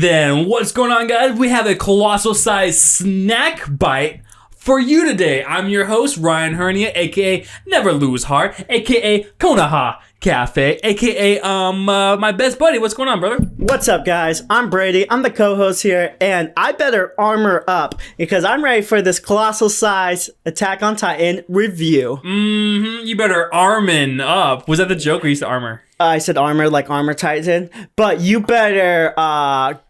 then, what's going on, guys? We have a colossal size snack bite for you today. I'm your host, Ryan Hernia, aka Never Lose Heart, aka Konoha Cafe, aka my best buddy. What's going on, brother? What's up, guys? I'm Brady. I'm the co-host here, and I better armor up because I'm ready for this colossal size Attack on Titan review. You better armin up. Was that the joke? We used to armor. I said armor like Armor Titan, but you better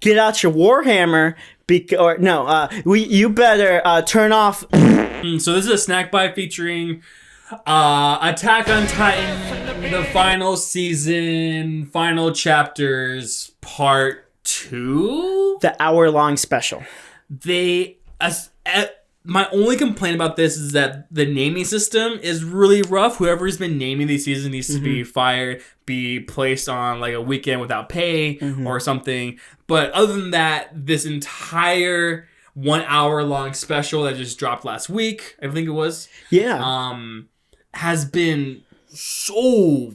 get out your Warhammer. You better turn off. So this is a snack bite featuring Attack on Titan, the final season, final chapters, part 2? The hour-long special. My only complaint about this is that the naming system is really rough. Whoever's been naming these seasons needs to be fired, be placed on like a weekend without pay or something. But other than that, this entire 1 hour long special that just dropped last week, I think it was. Yeah. Has been so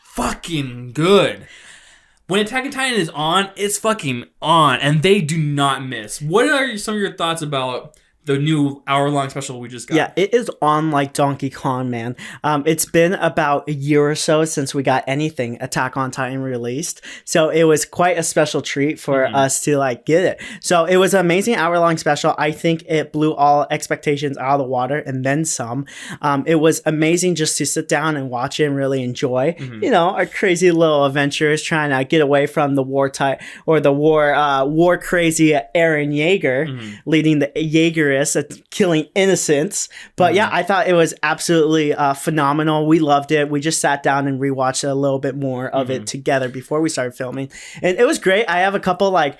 fucking good. When Attack on Titan is on, it's fucking on, and they do not miss. What are some of your thoughts about the new hour-long special we just got? Yeah, it is on like Donkey Kong, man. It's been about a year or so since we got anything Attack on Titan released. So it was quite a special treat for us to like get it. So it was an amazing hour-long special. I think it blew all expectations out of the water and then some. It was amazing just to sit down and watch it and really enjoy, you know, our crazy little adventures trying to get away from the war crazy Eren Yeager leading the Jaeger at killing innocents. But yeah, I thought it was absolutely phenomenal. We loved it. We just sat down and rewatched a little bit more of it together before we started filming, and it was great. I have a couple like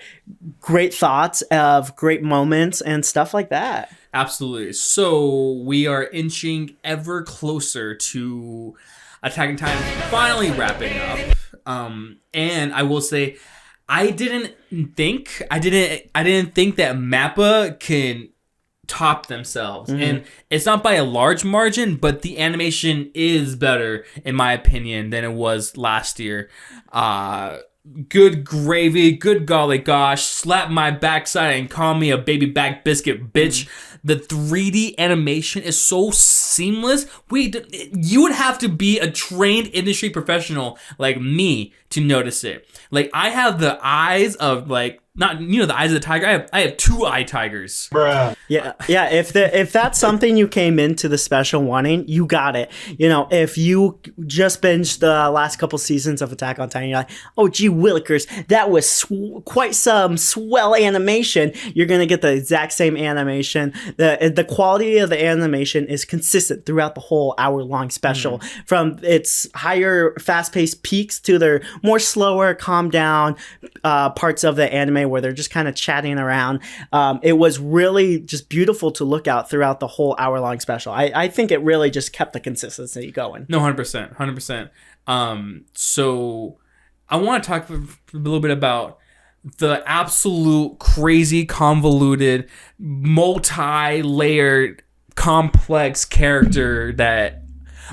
great thoughts of great moments and stuff like that. Absolutely. So we are inching ever closer to Attack on Titan finally wrapping up. And I will say, I didn't think that Mappa can top themselves, and it's not by a large margin, but the animation is better in my opinion than it was last year. Good gravy, good golly gosh, slap my backside and call me a baby back biscuit, bitch. The 3D animation is so seamless. You would have to be a trained industry professional like me to notice it. Like, I have the eyes of like, not, you know, the eyes of the tiger. I have 2 eye tigers. Bruh. Yeah. If that's something you came into the special wanting, you got it. You know, if you just binged the last couple seasons of Attack on Titan, you're like, oh gee willikers, that was quite some swell animation. You're gonna get the exact same animation. The quality of the animation is consistent throughout the whole hour-long special, from its higher, fast-paced peaks to their more slower, calm down parts of the anime where they're just kind of chatting around. It was really just beautiful to look at throughout the whole hour-long special. I think it really just kept the consistency going. No, 100%. So I want to talk a little bit about the absolute crazy, convoluted, multi-layered, complex character that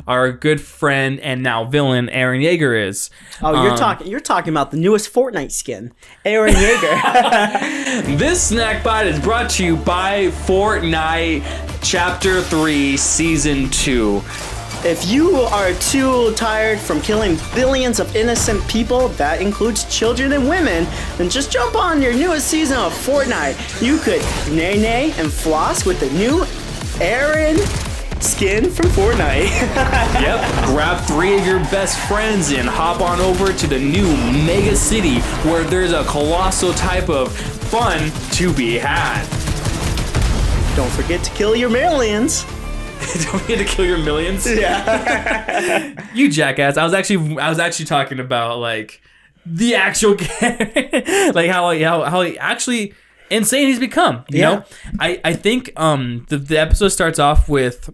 our good friend and now villain Eren Yeager is. Oh, you're talking about the newest Fortnite skin, Eren Yeager. This snack bite is brought to you by Fortnite Chapter 3 Season 2. If you are too tired from killing billions of innocent people, that includes children and women, then just jump on your newest season of Fortnite. You could nay and floss with the new Eren skin from Fortnite. Yep. Grab 3 of your best friends and hop on over to the new mega city where there's a colossal type of fun to be had. Don't forget to kill your millions. Don't forget to kill your millions. Yeah. You jackass. I was actually talking about like the actual like how he actually insane he's become. You know? I think the episode starts off with,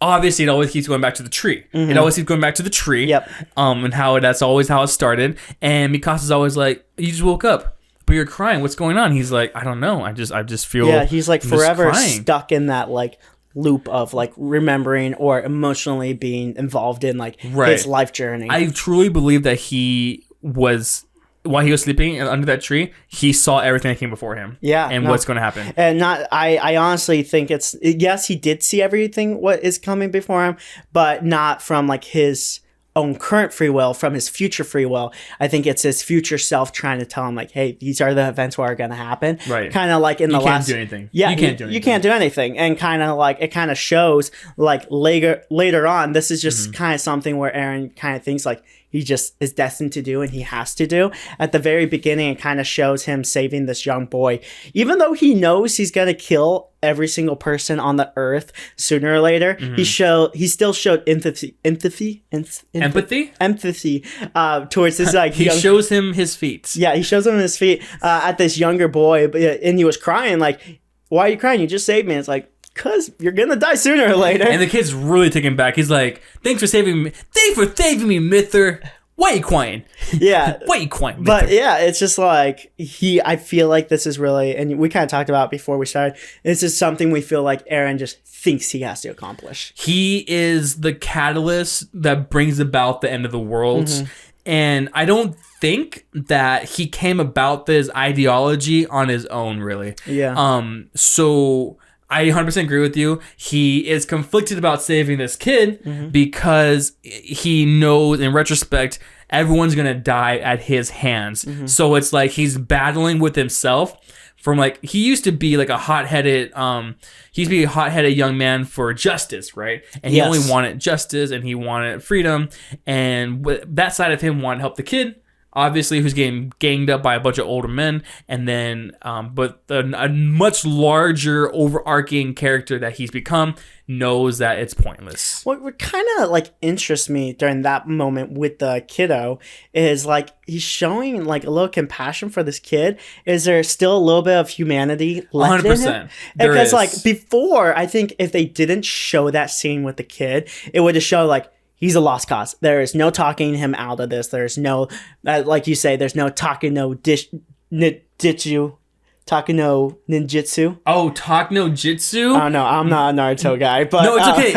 obviously it always keeps going back to the tree. It always keeps going back to the tree. Yep. And how that's always how it started. And Mikasa's always like, you just woke up, but you're crying. What's going on? He's like, I don't know. I just feel. Yeah, he's like forever stuck in that like loop of like remembering or emotionally being involved in like his life journey. I truly believe that he was while he was sleeping under that tree, he saw everything that came before him. Yeah, and what's going to happen. And I honestly think it's, yes, he did see everything what is coming before him, but not from like his own current free will, from his future free will. I think it's his future self trying to tell him like, hey, these are the events that are going to happen. Right. Kind of like in the last. You can't do anything. Yeah, you can't do anything. You can't do anything, and kind of like it kind of shows like later on. This is just kind of something where Eren kind of thinks like he just is destined to do and he has to do. At the very beginning, it kind of shows him saving this young boy, even though he knows he's gonna kill every single person on the earth sooner or later. He still showed empathy towards his like. He shows him his feet. Yeah, he shows him his feet at this younger boy, and he was crying like, "Why are you crying? You just saved me." It's like, cause you're gonna die sooner or later. And the kid's really taken back. He's like, "Thanks for saving me. Thanks for saving me, Mither. Why you crying?" Yeah. Why you crying, Mither? But yeah, it's just like I feel like this is really, and we kind of talked about it before we started. This is something we feel like Eren just thinks he has to accomplish. He is the catalyst that brings about the end of the world. And I don't think that he came about this ideology on his own, really. Yeah. So I 100% agree with you. He is conflicted about saving this kid because he knows, in retrospect, everyone's going to die at his hands. So it's like he's battling with himself. From like, he used to be like a hot-headed young man for justice, right? And he only wanted justice and he wanted freedom. And that side of him wanted to help the kid, obviously, who's getting ganged up by a bunch of older men. And then, but a much larger overarching character that he's become knows that it's pointless. What kind of like interests me during that moment with the kiddo is like he's showing like a little compassion for this kid. Is there still a little bit of humanity left 100%. In him? Because like before, I think if they didn't show that scene with the kid, it would just show like he's a lost cause. There is no talking him out of this. There's no, like you say, there's no talking no ditchu. Takano ninjutsu. Oh, Takano Jitsu? I don't know. I'm not a Naruto guy, but no, it's okay.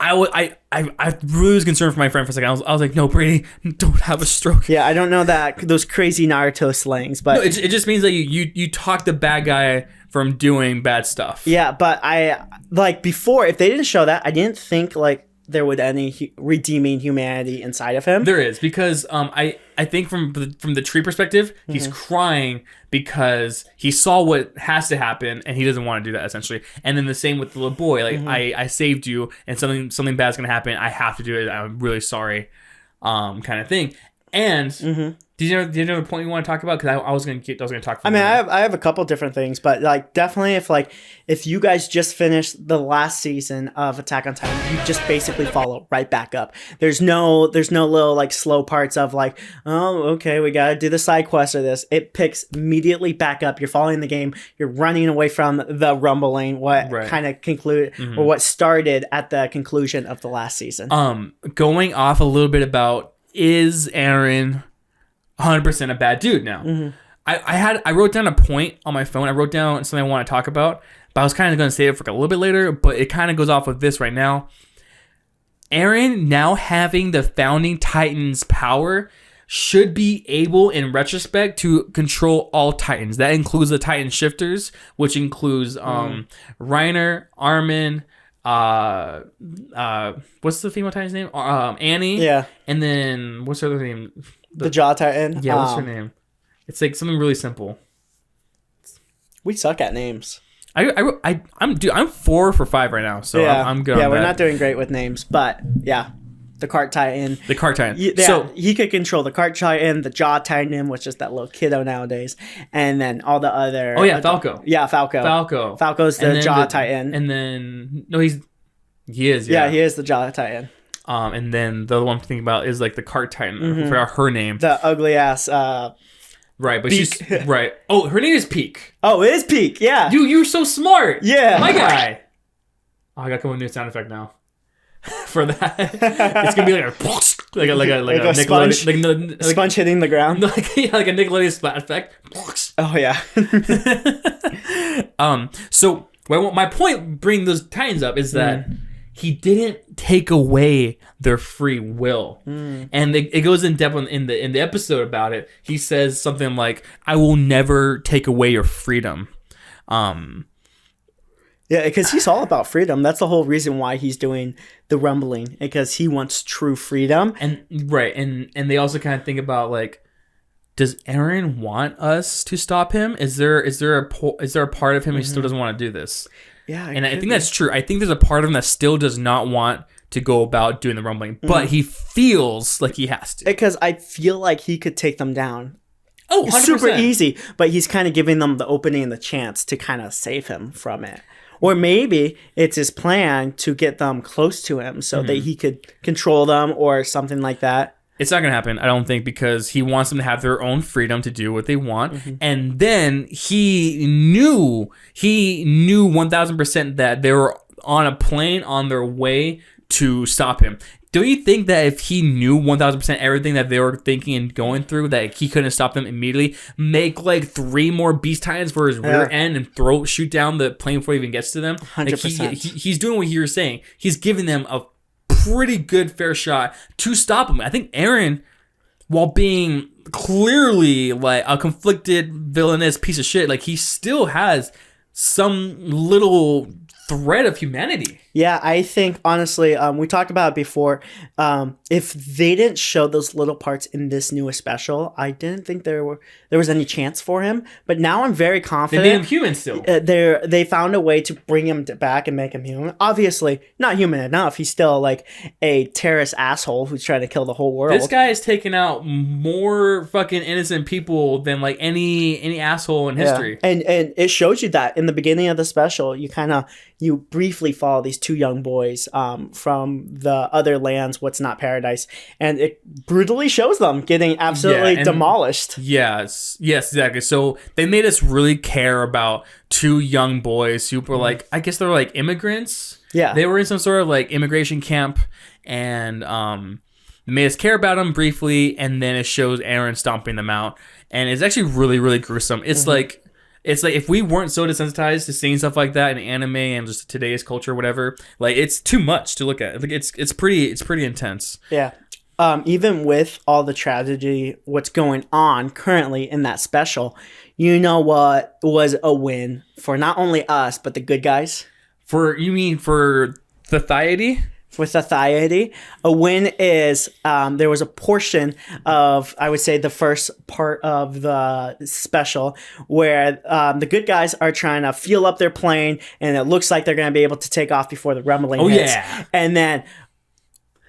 I really was concerned for my friend for a second. I was like, no, Brady, don't have a stroke. Yeah, I don't know those crazy Naruto slangs, but no, it just means that you talk the bad guy from doing bad stuff. Yeah, but I like before, if they didn't show that, I didn't think like there would any redeeming humanity inside of him. There is, because I think from the tree perspective, he's crying because he saw what has to happen and he doesn't want to do that, essentially. And then the same with the little boy, like I saved you and something bad's gonna happen. I have to do it. I'm really sorry, kind of thing. And do you have a point you want to talk about? Because I was gonna talk. I mean, I have a couple different things, but like definitely if you guys just finished the last season of Attack on Titan, you just basically follow right back up. There's no little like slow parts of like, oh, okay, we gotta do the side quest or this. It picks immediately back up. You're following the game. You're running away from the rumbling. What kind of concluded or what started at the conclusion of the last season. Going off a little bit about, is Eren 100% a bad dude now? I wrote down a point on my phone. I wrote down something I want to talk about, but I was kind of going to save it for a little bit later, but it kind of goes off with this right now. Eren now having the founding Titans power should be able, in retrospect, to control all Titans. That includes the Titan shifters, which includes Reiner, Armin, what's the female Titan's name? Annie. Yeah. And then what's her other name? The Jaw Titan. Yeah, what's her name? It's like something really simple. We suck at names. I'm 4 for 5 right now, so yeah. I'm good. Yeah, on we're that. not doing great with names, but yeah, the Cart Titan. The Cart Titan. Yeah, so he could control the Cart Titan, the Jaw Titan, which is that little kiddo nowadays, and then all the other. Oh yeah, Falco. Yeah, Falco. Falco's the Jaw Titan. And then he is. Yeah, he is the Jaw Titan. And then the other one I'm thinking about is like the Cart Titan. I forgot her name. The ugly ass. Right, but she's right. Oh, her name is Peak. Oh, it is Peak. Yeah. You're so smart. Yeah. My guy. Oh, I got to come up with a new sound effect now. For that, it's gonna be like a sponge, sponge hitting the ground. Like a Nickelodeon splat effect. Oh yeah. So my point bringing those Titans up is that he didn't take away their free will. And it goes in depth in the episode about it. He says something like, "I will never take away your freedom." Yeah, because he's all about freedom. That's the whole reason why he's doing the rumbling, because he wants true freedom. And right, and they also kind of think about like, does Eren want us to stop him? Is there a part of him who still doesn't want to do this? Yeah, and I think that's true. I think there's a part of him that still does not want to go about doing the rumbling, but he feels like he has to. Because I feel like he could take them down. Oh, 100%. Super easy, but he's kind of giving them the opening and the chance to kind of save him from it. Or maybe it's his plan to get them close to him so that he could control them or something like that. It's not going to happen, I don't think, because he wants them to have their own freedom to do what they want. And then he knew 1000% that they were on a plane on their way to stop him. Don't you think that if he knew 1000% everything that they were thinking and going through, that he couldn't stop them immediately, make like 3 more beast titans for his rear end and shoot down the plane before he even gets to them? 100%. Like he's doing what you were saying. He's giving them a pretty good fair shot to stop him. I think Eren, while being clearly like a conflicted villainous piece of shit, like he still has some little thread of humanity. Yeah, I think honestly, we talked about it before. If they didn't show those little parts in this newest special, I didn't think there was any chance for him. But now I'm very confident. They made him human still. They found a way to bring him back and make him human. Obviously, not human enough. He's still like a terrorist asshole who's trying to kill the whole world. This guy has taken out more fucking innocent people than like any asshole in history. And it shows you that in the beginning of the special, you briefly follow these 2 young boys from the other lands, what's not paradise, and it brutally shows them getting absolutely demolished. Yes, exactly. So they made us really care about 2 young boys who were like, I guess they were like immigrants. Yeah, they were in some sort of like immigration camp, and they made us care about them briefly, and then it shows Eren stomping them out, and it's actually really, really gruesome. It's like if we weren't so desensitized to seeing stuff like that in anime and just today's culture, whatever, like it's too much to look at. Like it's pretty intense. Yeah. Even with all the tragedy, what's going on currently in that special, you know what was a win for not only us but the good guys? For Society? With Society, a win is there was a portion of, I would say, the first part of the special where the good guys are trying to fuel up their plane, and it looks like they're going to be able to take off before the rumbling hits. Yeah. And then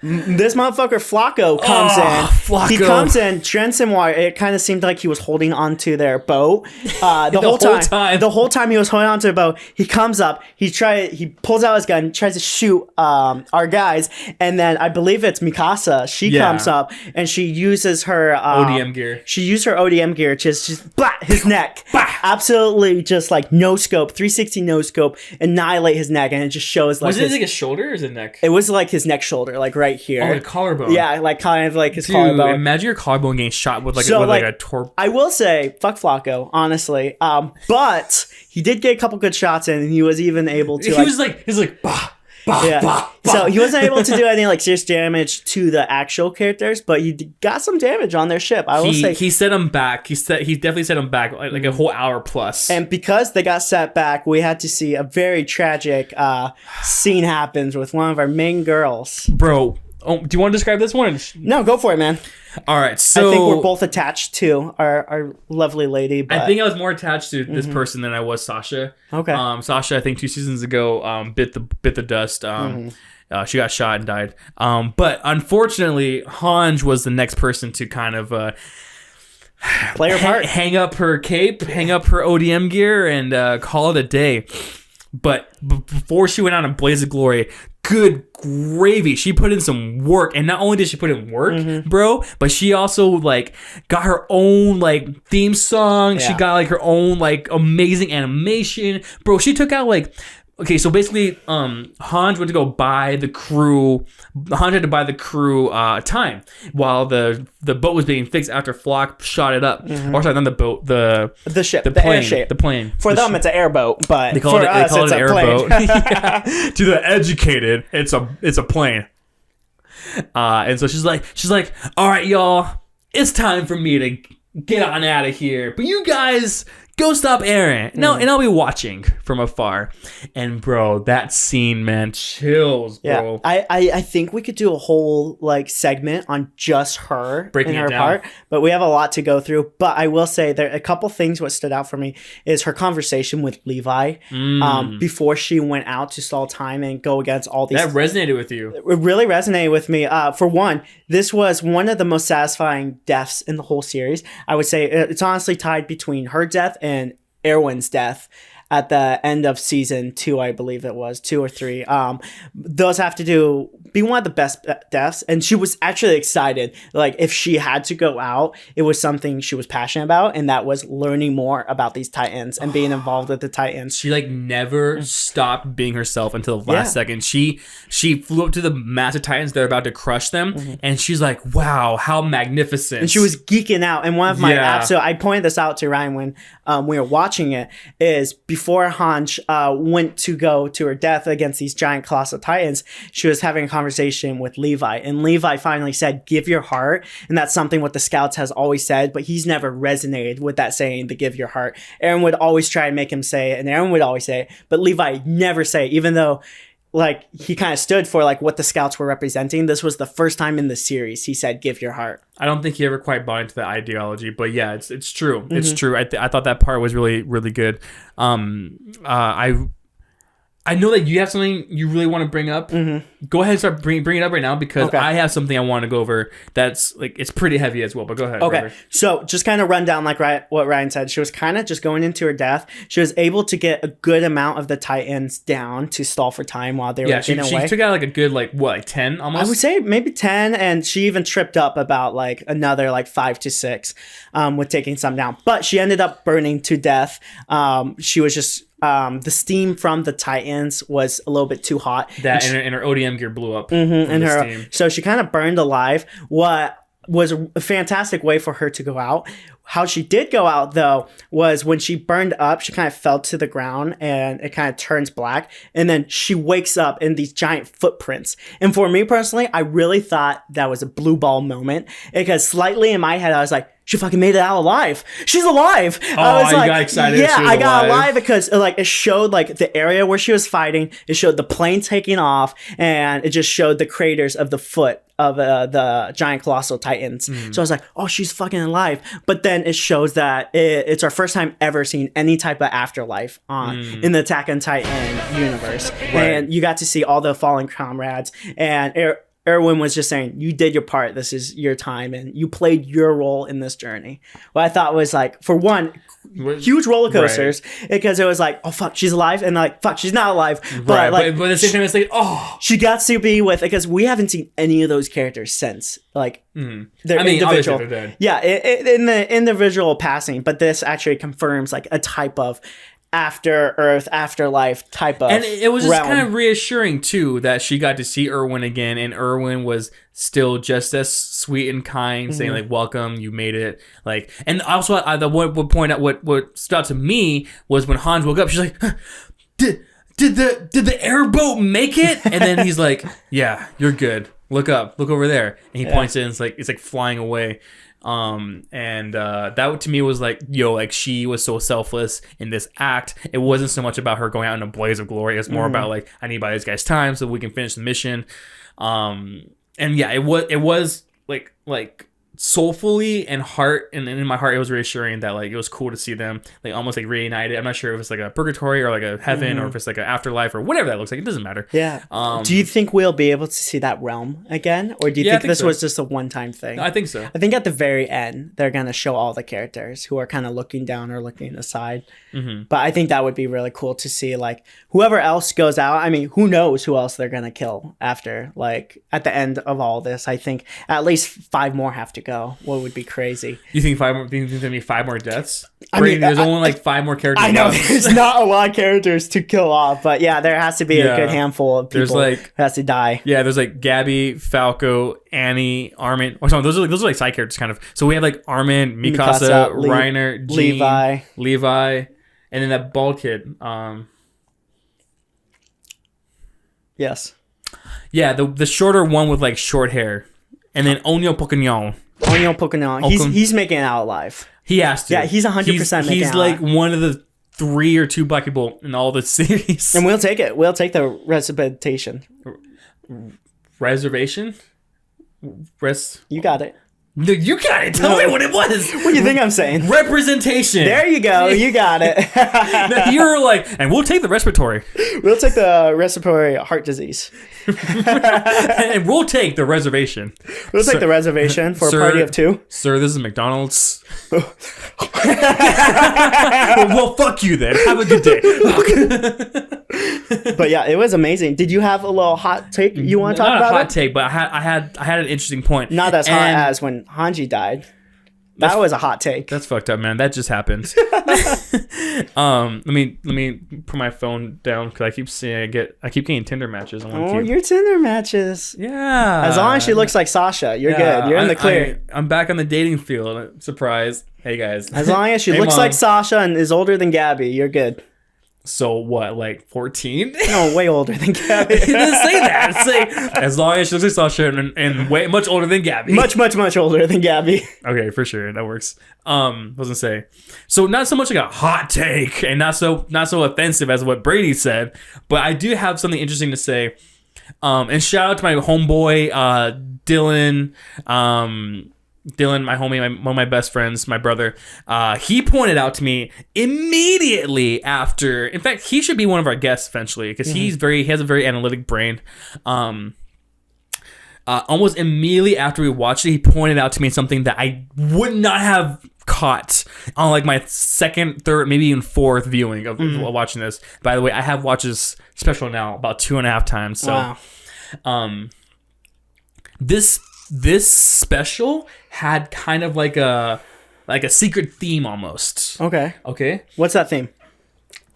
this motherfucker Flacco comes in. Flacco. He comes in, Drensenwar. It kind of seemed like he was holding onto their boat the whole time. The whole time he was holding onto the boat, he comes up. He pulls out his gun, tries to shoot our guys, and then I believe it's Mikasa. She comes up and she uses her ODM gear. She used her ODM gear to just blat his neck. Absolutely, just like no scope, 360 no scope, annihilate his neck, and it just shows like. Was it like his shoulder or his neck? It was like his neck shoulder, like right here. Oh, the collarbone. Yeah, like kind of like his collarbone. Imagine your collarbone getting shot with a torp. I will say, fuck Flacco, honestly. But he did get a couple good shots in, and he was even able to. He was like, bah. Yeah. So he wasn't able to do any like serious damage to the actual characters, but he got some damage on their ship. I will say he set them back. He definitely set them back like a whole hour plus. And because they got set back, we had to see a very tragic scene happens with one of our main girls. Bro, do you want to describe this one? No, go for it, man. All right, so I think we're both attached to our lovely lady. But I think I was more attached to this person than I was Sasha. Okay. Sasha, I think 2 seasons ago, bit the dust. She got shot and died. But unfortunately, Hanj was the next person to kind of play her part, hang up her cape, hang up her ODM gear, and call it a day. But before she went out in blaze of glory, good gravy, she put in some work. And not only did she put in work, bro, but she also like got her own like theme song. Yeah. She got like her own like amazing animation, bro. She took out like Okay, so basically, Hans went to go buy the crew. Hans had to buy the crew time while the boat was being fixed after Flock shot it up. Or sorry, not the boat, the ship, the the plane, airship. the plane. For them, it's an airboat, but They call for it, us, they call it's it an a plane. airboat. Yeah. To the educated, it's a plane. And so she's like, all right, y'all, it's time for me to get on out of here. But you guys go stop Eren. No, and I'll be watching from afar. And bro, that scene, man, chills, bro. Yeah, I think we could do a whole like segment on just her Breaking and her it down. part, but we have a lot to go through. But I will say there a couple things what stood out for me is her conversation with Levi before she went out to stall time and go against all these. That resonated with you. It really resonated with me. For one, this was one of the most satisfying deaths in the whole series. I would say it's honestly tied between her death and Erwin's death at the end of season 2, I believe it was 2 or 3. Those have to be one of the best deaths, and she was actually excited. Like if she had to go out, it was something she was passionate about, and that was learning more about these Titans and being involved with the Titans. She like never stopped being herself until the last second. She flew up to the massive Titans that are about to crush them, and she's like, "Wow, how magnificent!" And she was geeking out. And one of my absolute, I pointed this out to Ryan when we were watching it, is before Hanj went to go to her death against these giant colossal Titans, she was having a conversation with Levi, and Levi finally said, "Give your heart," and that's something what the Scouts has always said, but he's never resonated with that saying, the "give your heart." Eren would always try and make him say it, and Eren would always say it, but Levi never say it, even though like he kind of stood for like what the Scouts were representing. This was the first time in the series he said, "Give your heart." I don't think he ever quite bought into that ideology, but yeah, it's true. It's true. I thought that part was really, really good. I know that you have something you really want to bring up. Go ahead and start bring it up right now, because I have something I want to go over that's like, it's pretty heavy as well, but go ahead. Okay, brother. so just kind of run down like what Ryan said. She was kind of just going into her death. She was able to get a good amount of the Titans down to stall for time while they were getting away. She took out like a good, like 10 almost? I would say maybe 10, and she even tripped up about like another like 5 to 6 with taking some down. But she ended up burning to death. She was just... the steam from the Titans was a little bit too hot. And her ODM gear blew up. So she kind of burned alive. What was a fantastic way for her to go out. How she did go out, though, was when she burned up, she kind of fell to the ground and it kind of turns black. And then she wakes up in these giant footprints. And for me personally, I really thought that was a blue ball moment, because slightly in my head, I was like, she fucking made it out alive. She's alive. I was you got excited. Yeah, she was I got alive. alive because like it showed like the area where she was fighting. It showed the plane taking off, and it just showed the craters of the foot of the giant colossal Titans. So I was like, oh, she's fucking alive. But then it shows that it's our first time ever seeing any type of afterlife in the Attack on Titan universe. Right. And you got to see all the fallen comrades, and Erwin was just saying, you did your part. This is your time, and you played your role in this journey. What I thought was like, for one, huge roller coasters, because it was like, oh fuck, she's alive, and like, fuck, she's not alive. But like, but at the same time, it's like, oh, she got to be with, because we haven't seen any of those characters since like their individual. obviously they're dead. Yeah, in the individual passing, but this actually confirms like a type of after Earth, afterlife type of, and it was just realm. kind of reassuring too that she got to see Erwin again, and Erwin was still just as sweet and kind, saying like, "Welcome, you made it." Like, and also would point out what stood out to me was when Hans woke up. She's like, huh, "Did the airboat make it?" And then he's like, "Yeah, you're good. Look up, look over there." And he points it, and it's like flying away. That to me was like, yo, like she was so selfless in this act. It wasn't so much about her going out in a blaze of glory. It was more about like, I need to buy these guys time so we can finish the mission. And yeah, it was like soulfully and heart, and in my heart it was reassuring that like it was cool to see them like almost like reunited. I'm not sure if it's like a purgatory or like a heaven or if it's like an afterlife or whatever that looks like. It doesn't matter. Yeah. Do you think we'll be able to see that realm again, or do you think this so. was just a one-time thing? No, I think so. I think at the very end they're gonna show all the characters who are kind of looking down or looking aside. But I think that would be really cool to see like whoever else goes out. I mean, who knows who else they're gonna kill after, like at the end of all this. I think at least 5 more have to go, what would be crazy? You think 5 more? Do you think there'd be 5 more deaths? I mean, there's only like 5 more characters. I know left. there's not a lot of characters to kill off, but yeah, there has to be a good handful of people like, who has to die. Yeah, there's like Gabby, Falco, Annie, Armin. Or something. Those are like side characters kind of. So we have like Armin, Mikasa, Reiner, Jean, Levi, and then that bald kid. Yes. Yeah, the shorter one with like short hair, and then Onyo Pokemon. He's making it out alive. He has to. Yeah, he's 100% making it out. He's like one of the 3 or 2 black people in all the series. And we'll take it. We'll take the representation. Reservation? You got it. No, you got it. Tell me what it was. What do you think I'm saying? Representation. There you go. You got it. No, you're like, and we'll take the respiratory. We'll take the respiratory heart disease. And we'll take the reservation. We'll take the reservation for a party of 2. Sir, this is McDonald's. Well, fuck you then. Have a good day. But yeah, it was amazing. Did you have a little hot take you want to talk about? Not a hot take, but I had an interesting point. Not as hot as when Hanji died. That was a hot take. That's fucked up, man. That just happened. Let me put my phone down because I keep getting Tinder matches. Your Tinder matches. Yeah. As long as she looks like Sasha, you're good. You're in the clear. I'm back on the dating field. Surprise. Hey guys. As long as she looks like Sasha and is older than Gabby, you're good. So what, like 14? No, way older than Gabby. It didn't say that. It's like, as long as she looks like Sasha and way much older than Gabby. Much older than Gabby. Okay, for sure. That works. Was gonna say. So not so much like a hot take and not so offensive as what Brady said, but I do have something interesting to say. And shout out to my homeboy, Dylan. Dylan, my homie, one of my best friends, my brother, he pointed out to me immediately after. In fact, he should be one of our guests eventually because he has a very analytic brain. Almost immediately after we watched it, he pointed out to me something that I would not have caught on like my second, third, maybe even fourth viewing of watching this. By the way, I have watched this special now about 2.5 times. So, wow. This special had kind of like a secret theme almost. Okay. Okay. What's that theme?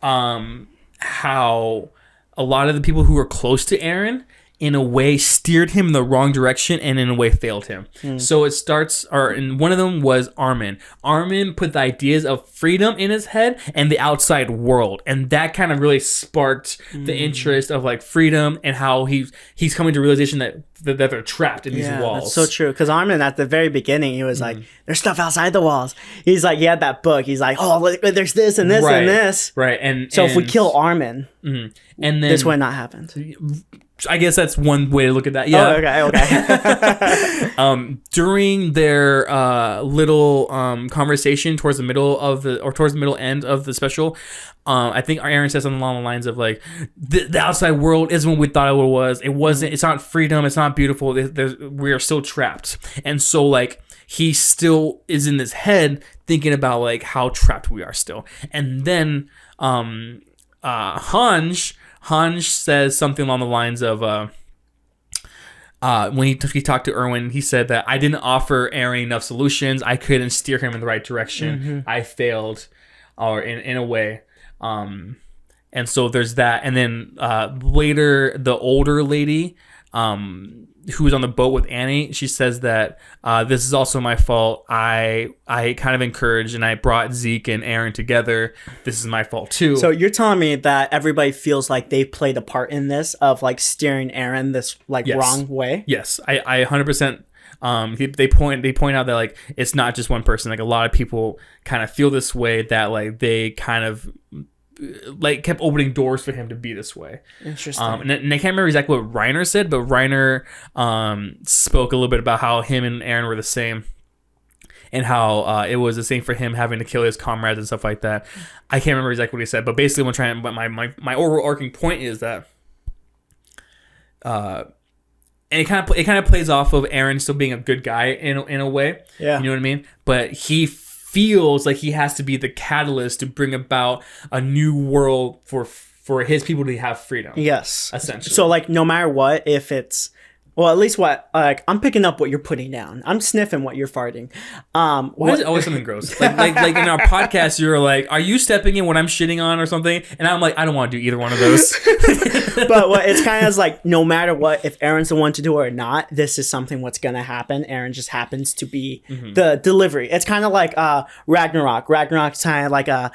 How a lot of the people who were close to Eren in a way steered him in the wrong direction and in a way failed him. So it starts, and one of them was Armin. Armin put the ideas of freedom in his head and the outside world. And that kind of really sparked the interest of like freedom and how he's coming to realization that they're trapped in these walls. That's so true. Because Armin, at the very beginning, he was like, there's stuff outside the walls. He's like, he had that book. He's like, oh, look, there's this and this and this. Right. So if we kill Armin, and then this would not happen. I guess that's one way to look at that. Yeah. Oh, okay. During their little conversation towards the middle end of the special, I think Eren said something along the lines of like, the outside world isn't what we thought it was. It wasn't. It's not freedom. It's not beautiful. We are still trapped. And so like he still is in his head thinking about like how trapped we are still. And then Hanj says something along the lines of when he talked to Erwin, he said that I didn't offer Eren enough solutions. I couldn't steer him in the right direction. I failed, or in a way. And so there's that. And then later, the older lady who was on the boat with Annie, she says that this is also my fault. I kind of encouraged and I brought Zeke and Eren together. This is my fault too. So you're telling me that everybody feels like they played a part in this of like steering Eren this like wrong way? Yes, I 100%. They point out that like it's not just one person. Like a lot of people kind of feel this way, that like they kind of like kept opening doors for him to be this way. Interesting. And I can't remember exactly what Reiner said, but Reiner spoke a little bit about how him and Eren were the same, and how it was the same for him having to kill his comrades and stuff like that. I can't remember exactly what he said, but basically, my overarching point is that, and it kind of plays off of Eren still being a good guy in a way. Yeah, you know what I mean. But he feels like he has to be the catalyst to bring about a new world for his people to have freedom. Yes, essentially. So like no matter what, if it's Well, at least what I'm picking up what you're putting down. I'm sniffing what you're farting. Why is it always something gross? Like in our podcast, you're like, "Are you stepping in what I'm shitting on or something?" And I'm like, "I don't want to do either one of those." But what it's kind of like, no matter what, if Aaron's the one to do it or not, this is something what's gonna happen. Aaron just happens to be the delivery. It's kind of like Ragnarok. Ragnarok's kind of like a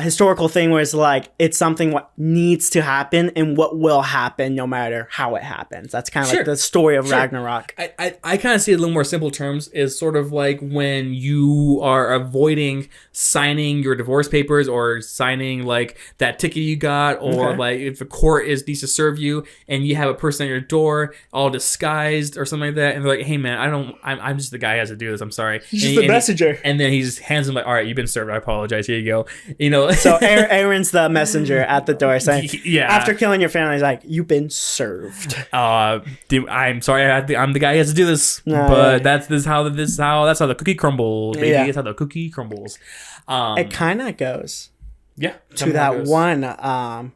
historical thing where it's like it's something what needs to happen and what will happen no matter how it happens. That's kind of like the story of Ragnarok. I kind of see it in a little more simple terms is sort of like when you are avoiding signing your divorce papers or signing like that ticket you got, or like if a court needs to serve you and you have a person at your door all disguised or something like that, and they're like, "Hey man, I'm just the guy who has to do this. I'm sorry." He's just the messenger. And then he just hands him like, "All right, you've been served. I apologize. Here you go." So Aaron's the messenger at the door saying, "Yeah." After killing your family, he's like, "You've been served." I'm sorry. I'm the guy who has to do this, but that's how the cookie crumbles. Baby, that's how the cookie crumbles. It kind of goes, to that one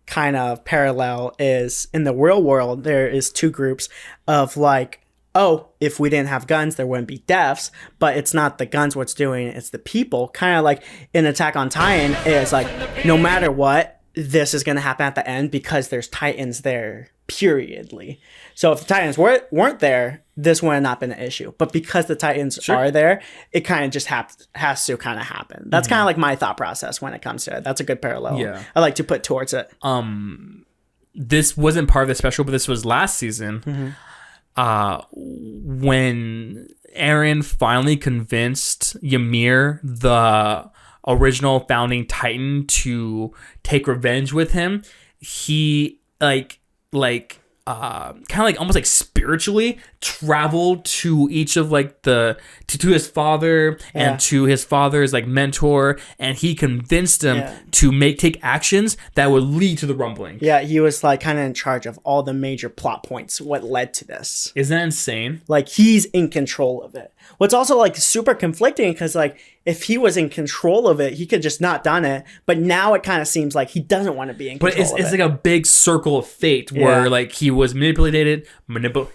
kind of parallel is in the real world. There is two groups of like, oh, if we didn't have guns, there wouldn't be deaths. But it's not the guns what's doing it, it's the people. Kind of like in Attack on Titan, it's like no matter what, this is going to happen at the end because there's Titans there, periodly. So if the Titans weren't there, this would have not been an issue. But because the Titans are there, it kind of just has to kind of happen. That's kind of like my thought process when it comes to it. That's a good parallel. Yeah. I like to put towards it. This wasn't part of the special, but this was last season. When Eren finally convinced Ymir, the original founding Titan, to take revenge with him, he kind of like almost like spiritually traveled to each of like to his father and to his father's like mentor, and he convinced him to take actions that would lead to the rumbling. Yeah, he was like kind of in charge of all the major plot points, what led to this. Isn't that insane? Like he's in control of it. What's also like super conflicting because like if he was in control of it, he could just not done it. But now it kind of seems like he doesn't want to be in control. But it's like a big circle of fate where like he was manipulated.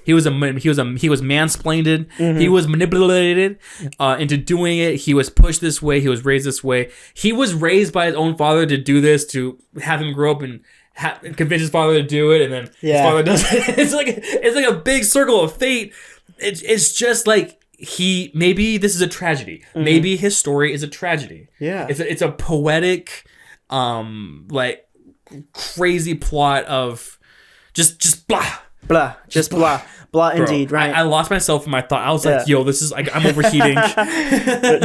He was mansplained. He was manipulated into doing it. He was pushed this way. He was raised this way. He was raised by his own father to do this, to have him grow up and convince his father to do it, and then his father does it. It's like a big circle of fate. It's just like. Maybe this is a tragedy. Maybe his story is a tragedy. Yeah. It's a poetic, like crazy plot of just blah. Blah. Just blah. Blah indeed, right? I lost myself in my thought. I was like, yo, this is like, I'm overheating.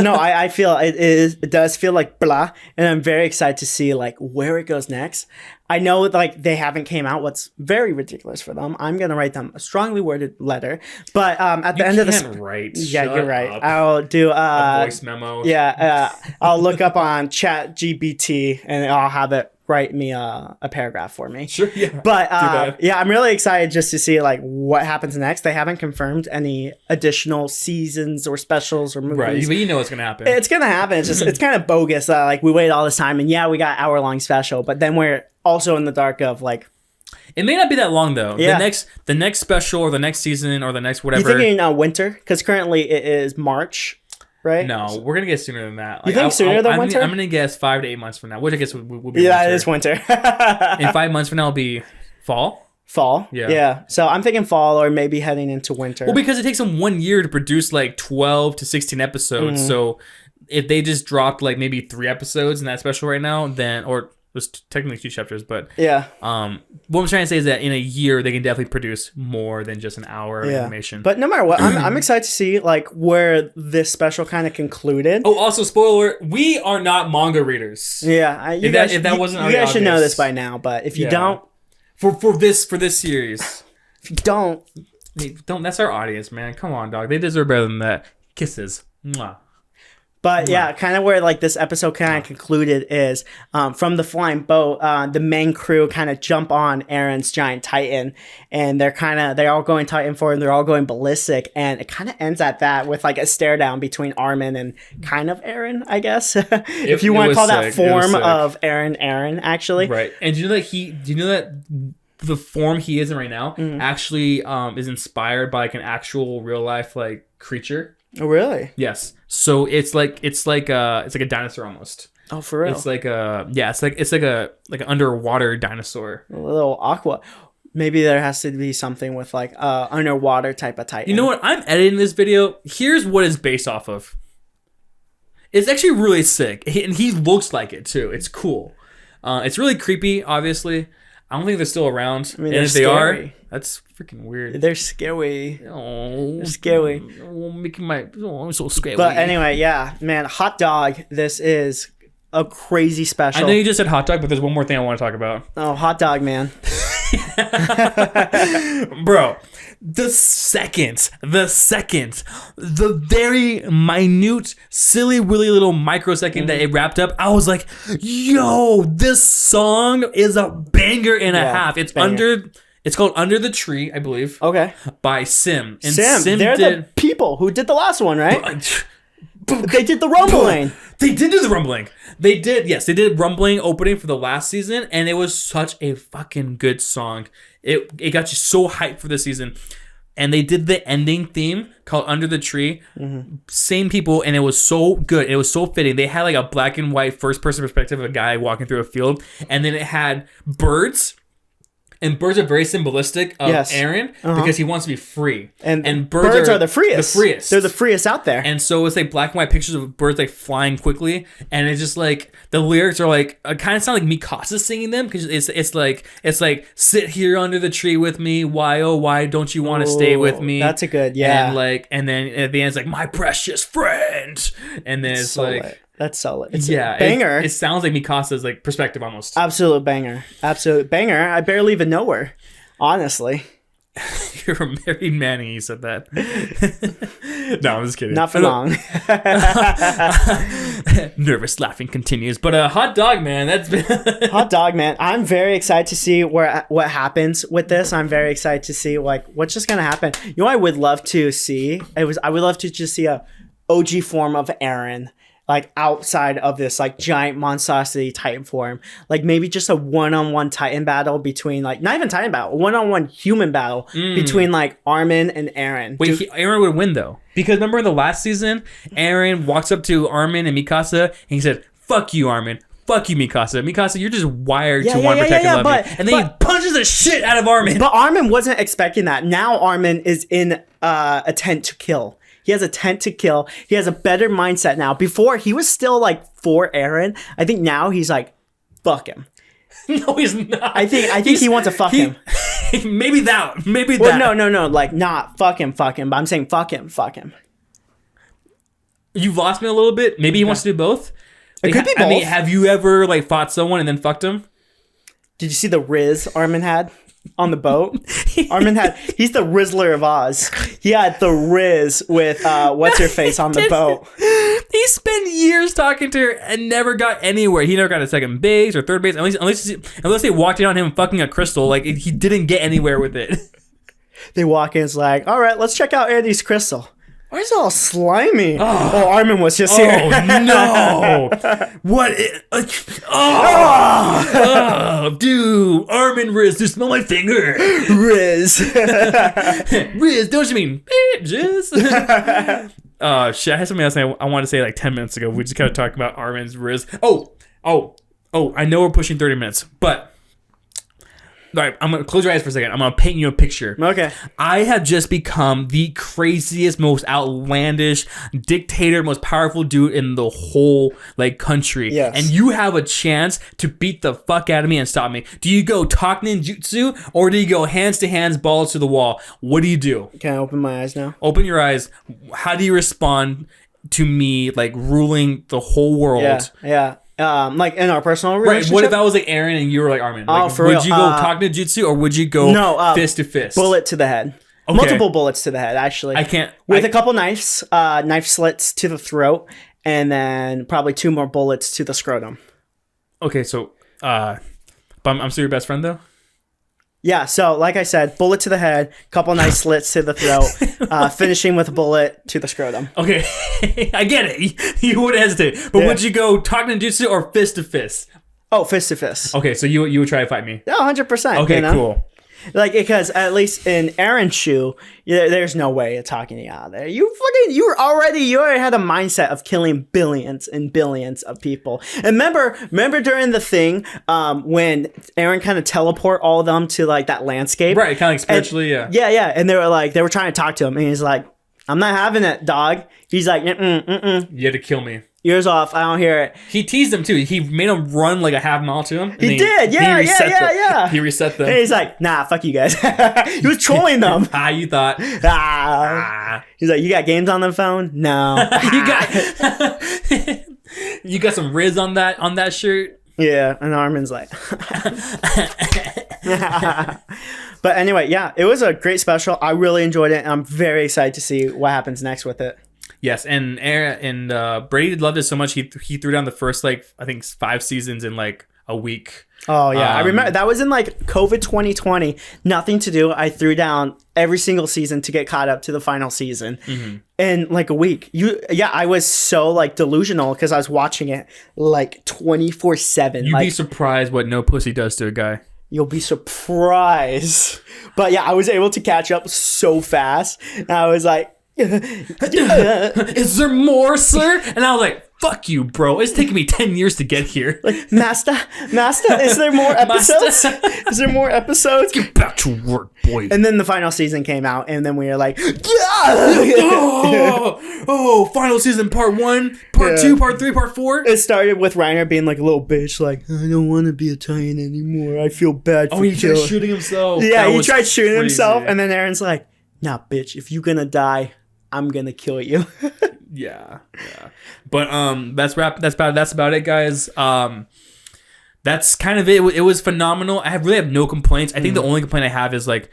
No, I feel it does feel like blah. And I'm very excited to see like where it goes next. I know like they haven't came out, what's very ridiculous for them. I'm going to write them a strongly worded letter. But at the end of this. You're right. Up. I'll do a voice memo. Yeah. I'll look up on ChatGPT and I'll have it write me a paragraph for me. Sure, yeah. But I'm really excited just to see like what happens next. They haven't confirmed any additional seasons or specials or movies. Right, but you know it's gonna happen. It's gonna happen. It's just it's kind of bogus. Like we wait all this time and we got hour-long special, but then we're also in the dark of like. It may not be that long though. Yeah. The next special or the next season or the next whatever. You thinking winter? Because currently it is March. Right? No, we're gonna get sooner than that. Like, you think sooner than winter? I'm gonna guess 5 to 8 months from now, which I guess will be. Yeah, winter. it is winter. In 5 months from now, it'll be fall. Fall. Yeah. So I'm thinking fall or maybe heading into winter. Well, because it takes them 1 year to produce like 12 to 16 episodes. So if they just dropped like maybe 3 episodes in that special right now, then or. It was technically 2 chapters, but what I'm trying to say is that in a year they can definitely produce more than just an hour of animation. But no matter what, I'm excited to see like where this special kind of concluded. Oh, also spoiler: we are not manga readers. Yeah, you guys should know this by now. But if you don't, for this series, if you don't, that's our audience, man. Come on, dog. They deserve better than that. Kisses. Mwah. But kind of where like this episode kind of concluded is from the flying boat, the main crew kind of jump on Eren's giant Titan, and they're all going Titan forward, and they're all going ballistic, and it kind of ends at that with like a stare down between Armin and kind of Eren, I guess, if you want to call that form of Eren actually. Right, and do you know that the form he is in right now actually is inspired by like an actual real life like creature. Oh, really? Yes. So it's like a dinosaur almost. Oh, for real? It's like an underwater dinosaur. A little aqua. Maybe there has to be something with like underwater type of titan. You know what? I'm editing this video. Here's what it's based off of. It's actually really sick, and he looks like it too. It's cool. It's really creepy. Obviously, I don't think they're still around. I mean, and if they scary. are, that's freaking weird. They're scary. Oh, They're scary. I'm so scary. But anyway, yeah, man, hot dog. This is a crazy special. I know you just said hot dog, but there's one more thing I want to talk about. Oh, hot dog, man. Bro, the very minute, silly, willy little microsecond that it wrapped up, I was like, yo, this song is a banger and a half. It's called Under the Tree, I believe. Okay. By Sim. And Sim, they're the people who did the last one, right? They did the rumbling. They did do the rumbling. They did rumbling opening for the last season, and it was such a fucking good song. It got you so hyped for the season. And they did the ending theme called Under the Tree. Same people, and it was so good. It was so fitting. They had like a black and white first person perspective of a guy walking through a field, and then it had birds. And birds are very symbolistic of Eren because he wants to be free. And birds are the freest. The freest. They're the freest out there. And so it's like black and white pictures of birds like flying quickly. And it's just like the lyrics are like kind of sound like Mikasa singing them because it's like sit here under the tree with me. Why oh why don't you want to stay with me? That's a good And then at the end it's like my precious friend. And then it's solid. like. That's solid. It's a banger. It sounds like Mikasa's like perspective almost. Absolute banger. Absolute banger. I barely even know her, honestly. You're a married man and you said that. No, I'm just kidding. Not for long. Nervous laughing continues. But hot dog, man. That's been hot dog, man. I'm very excited to see what happens with this. I'm very excited to see like what's just gonna happen. You know what I would love to see? I would love to just see a OG form of Eren. Like outside of this like giant monstrosity Titan form, like maybe just a one-on-one Titan battle between like not even Titan battle, one-on-one human battle between like Armin and Eren. Wait, Eren would win though because remember in the last season, Eren walks up to Armin and Mikasa and he said, "Fuck you, Armin. Fuck you, Mikasa. Mikasa, you're just wired to want to protect and love me." And then he punches the shit out of Armin. But Armin wasn't expecting that. Now Armin is in a tent to kill. He has a tent to kill. He has a better mindset now. Before, he was still like for Eren. I think now he's like, fuck him. No, he's not. I think he wants to fuck him. Maybe that. No. Like, not fuck him. But I'm saying fuck him. You've lost me a little bit. Maybe he wants to do both. It could be both. I mean, have you ever like fought someone and then fucked him? Did you see the Riz Armin had? On the boat, he's the Rizzler of Oz. He had the Riz with what's her face on the boat. He spent years talking to her and never got anywhere. He never got a second base or third base. Unless they walked in on him fucking a crystal, like he didn't get anywhere with it. They walk in, it's like, all right, let's check out Andy's crystal. Why is it all slimy? Oh, Armin was just here. Oh, no. What? Dude. Armin, Riz, do you smell my finger? Riz. Riz, don't you mean bitches? Shit, I had something else I wanted to say like 10 minutes ago. We just kind of talked about Armin's Riz. Oh, I know we're pushing 30 minutes, but... All right, I'm going to close your eyes for a second. I'm going to paint you a picture. Okay. I have just become the craziest, most outlandish dictator, most powerful dude in the whole like country. Yes. And you have a chance to beat the fuck out of me and stop me. Do you go talk ninjutsu or do you go hands to hands, balls to the wall? What do you do? Can I open my eyes now? Open your eyes. How do you respond to me like ruling the whole world? Yeah. Like in our personal relationship. Right. What if I was like Eren and you were like Armin? Like, for real. Would you go talk ninjutsu or would you go fist to fist? Bullet to the head. Okay. Multiple bullets to the head, actually. I can't. With a couple knife slits to the throat, and then probably 2 more bullets to the scrotum. Okay, so, but I'm still your best friend though? Yeah, so like I said, bullet to the head, couple nice slits to the throat, finishing with a bullet to the scrotum. Okay, I get it. You wouldn't hesitate. But would you go talk ninjutsu or fist to fist? Oh, fist to fist. Okay, so you would try to fight me. No, 100%. Okay, you know? cool. Like, because at least in Aaron's shoe, there's no way of talking you out of there. You already had a mindset of killing billions and billions of people. And remember during the thing, when Aaron kind of teleport all of them to like that landscape, Right, kind of like spiritually, yeah. Yeah, and they were trying to talk to him, and he's like, "I'm not having it, dog." He's like, "Mm-mm." You had to kill me. Ears off. I don't hear it. He teased them too. He made them run like a half mile to him. He did. Yeah. He reset them. And he's like, "Nah, fuck you guys." He was trolling them. You thought. He's like, "You got games on the phone?" No. You got some Riz on that shirt. Yeah, and Armin's like. But anyway, yeah, it was a great special. I really enjoyed it, and I'm very excited to see what happens next with it. Yes, and Aaron and Brady loved it so much he threw down the first like I think 5 seasons in like a week. Oh yeah, I remember that was in like COVID 2020. Nothing to do. I threw down every single season to get caught up to the final season in like a week. I was so like delusional because I was watching it like 24/7. You'd be surprised what no pussy does to a guy. You'll be surprised. But yeah, I was able to catch up so fast. And I was like, is there more, sir? And I was like, fuck you, bro. It's taken me 10 years to get here. Like, Master, is there more episodes? Is there more episodes? Get back to work, boy. And then the final season came out, and then we were like, final season part 1, part 2, part 3, part 4. It started with Reiner being like a little bitch, like, I don't want to be a Titan anymore. I feel bad for he tried shooting himself. Yeah, he tried shooting himself, and then Aaron's like, nah, bitch, if you're gonna die, I'm gonna kill you. Yeah. But that's about it, guys. That's kind of it. It was phenomenal. I really have no complaints. I think the only complaint I have is like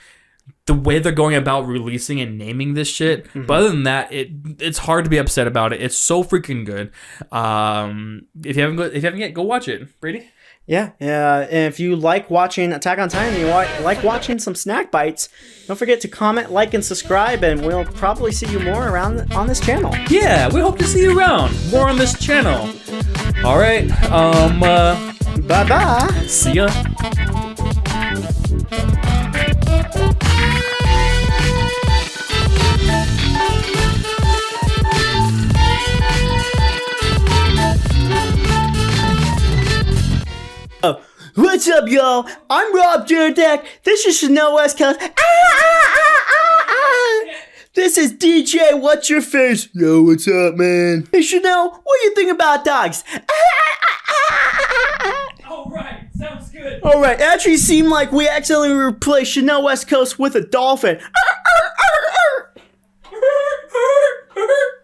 the way they're going about releasing and naming this shit. But other than that, it's hard to be upset about it. It's so freaking good. If you haven't yet, go watch it, Brady. Yeah. And if you like watching Attack on Titan, you like watching some snack bites, don't forget to comment, like, and subscribe, and we'll probably see you more around on this channel. Yeah, we hope to see you around more on this channel. All right. Bye-bye. See ya. What's up, y'all? I'm Rob Jurdek. This is Chanel West Coast. This is DJ What's Your Face. Yo, what's up, man? Hey, Chanel, what do you think about dogs? All right, sounds good. All right, actually seemed like we accidentally replaced Chanel West Coast with a dolphin.